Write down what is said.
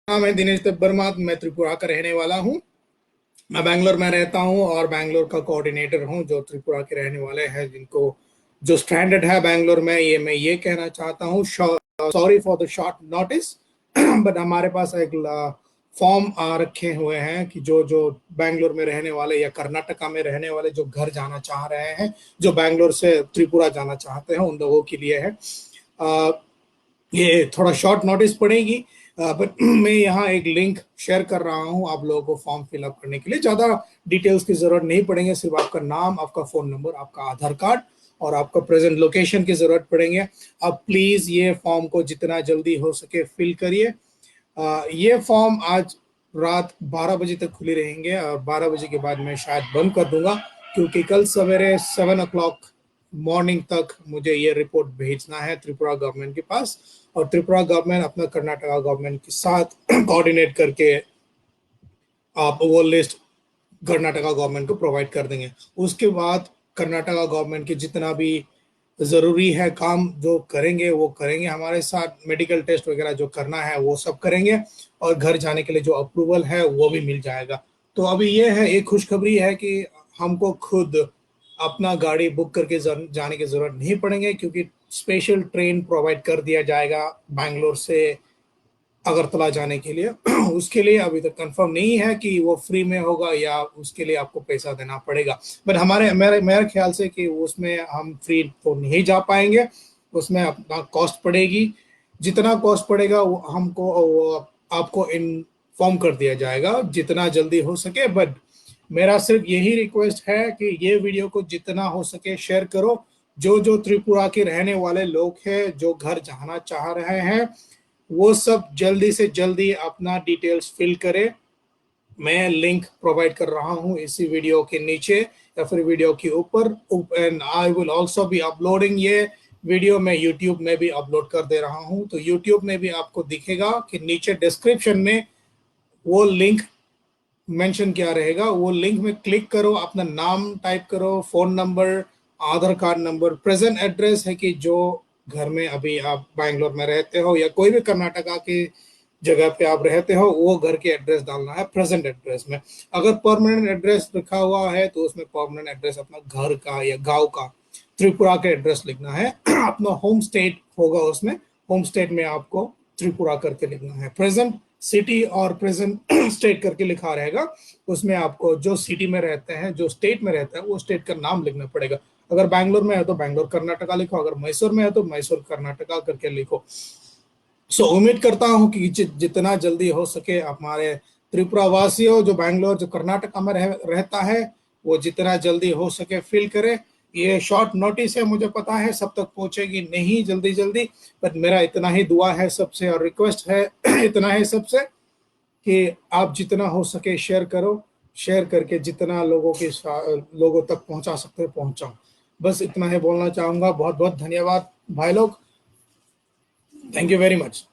हाँ, मैं दिनेश दत्त वर्मा, मैं त्रिपुरा का रहने वाला हूँ। मैं बैंगलोर में रहता हूँ और बैंगलोर का कोऑर्डिनेटर हूँ जो त्रिपुरा के रहने वाले हैं जिनको जो स्ट्रैंडेड है बैंगलोर में। ये मैं ये कहना चाहता हूँ, sorry for the short notice but हमारे पास एक फॉर्म आ रखे हुए हैं कि जो जो बैंगलोर में रहने वाले या कर्नाटका में रहने वाले जो घर जाना चाह रहे हैं, जो बैंगलोर से त्रिपुरा जाना चाहते हैं, उन लोगों के लिए है। ये थोड़ा शॉर्ट नोटिस पड़ेगी, बट मैं यहाँ एक लिंक शेयर कर रहा हूँ आप लोगों को फॉर्म फिलअप करने के लिए। ज़्यादा डिटेल्स की ज़रूरत नहीं पड़ेंगे, सिर्फ आपका नाम, आपका फ़ोन नंबर, आपका आधार कार्ड और आपका प्रेजेंट लोकेशन की ज़रूरत पड़ेंगे। अब प्लीज़ ये फॉर्म को जितना जल्दी हो सके फिल करिए। ये फॉर्म आज रात 12 बजे तक खुली रहेंगे और 12 बजे के बाद मैं शायद बंद कर दूंगा, क्योंकि कल सवेरे 7 o'clock मॉर्निंग तक मुझे ये रिपोर्ट भेजना है त्रिपुरा गवर्नमेंट के पास, और त्रिपुरा गवर्नमेंट अपना कर्नाटका गवर्नमेंट के साथ कोऑर्डिनेट करके आप वो लिस्ट कर्नाटका गवर्नमेंट को प्रोवाइड कर देंगे। उसके बाद कर्नाटका गवर्नमेंट के जितना भी ज़रूरी है काम जो करेंगे वो करेंगे, हमारे साथ मेडिकल टेस्ट वगैरह जो करना है वो सब करेंगे, और घर जाने के लिए जो अप्रूवल है वो भी मिल जाएगा। तो अभी ये है, एक खुशखबरी है कि हमको खुद अपना गाड़ी बुक करके जाने की ज़रूरत नहीं पड़ेंगे, क्योंकि स्पेशल ट्रेन प्रोवाइड कर दिया जाएगा बैंगलोर से अगरतला जाने के लिए। उसके लिए अभी तक कंफर्म नहीं है कि वो फ्री में होगा या उसके लिए आपको पैसा देना पड़ेगा, बट हमारे मेरे मेरे ख्याल से कि उसमें हम फ्री तो नहीं जा पाएंगे, उसमें अपना कॉस्ट पड़ेगी। जितना कॉस्ट पड़ेगा वो हमको वो आपको इन्फॉर्म कर दिया जाएगा जितना जल्दी हो सके। बट मेरा सिर्फ यही रिक्वेस्ट है कि ये वीडियो को जितना हो सके शेयर करो। जो जो त्रिपुरा के रहने वाले लोग हैं जो घर जाना चाह रहे हैं, वो सब जल्दी से जल्दी अपना डिटेल्स फिल करें। मैं लिंक प्रोवाइड कर रहा हूं इसी वीडियो के नीचे या फिर वीडियो के ऊपर, and I will also be uploading ये वीडियो मैं यूट्यूब में भी अपलोड कर दे रहा हूं। तो यूट्यूब में भी आपको दिखेगा कि नीचे डिस्क्रिप्शन में वो लिंक मेंशन किया रहेगा। वो लिंक में क्लिक करो, अपना नाम टाइप करो, फोन नंबर, आधार कार्ड नंबर, प्रेजेंट एड्रेस है कि जो घर में अभी आप बैंगलोर में रहते हो या कोई भी कर्नाटका की जगह पे आप रहते हो, वो घर के एड्रेस डालना है प्रेजेंट एड्रेस में। अगर परमानेंट एड्रेस लिखा हुआ है तो उसमें परमानेंट एड्रेस अपना घर का या गांव का त्रिपुरा का एड्रेस लिखना है। अपना होम स्टेट होगा, उसमें होम स्टेट में आपको त्रिपुरा करके लिखना है। प्रेजेंट सिटी और प्रेजेंट स्टेट करके लिखा रहेगा, उसमें आपको जो सिटी में रहते हैं, जो स्टेट में रहता है, वो स्टेट का नाम लिखना पड़ेगा। अगर बैंगलोर में है तो बैंगलोर कर्नाटका लिखो, अगर मैसूर में है तो मैसूर कर्नाटका करके लिखो। उम्मीद करता हूं कि जितना जल्दी हो सके हमारे त्रिपुरा वासियों जो बैंगलोर जो कर्नाटका में रहता है, वो जितना जल्दी हो सके फिल करे। ये शॉर्ट नोटिस है, मुझे पता है सब तक पहुंचेगी नहीं जल्दी जल्दी, बट मेरा इतना ही दुआ है सबसे और रिक्वेस्ट है इतना है सबसे कि आप जितना हो सके शेयर करो। शेयर करके जितना लोगों तक पहुंचा सकते हैं पहुंचाओ। बस इतना ही बोलना चाहूंगा। बहुत बहुत धन्यवाद भाई लोग, थैंक यू वेरी मच।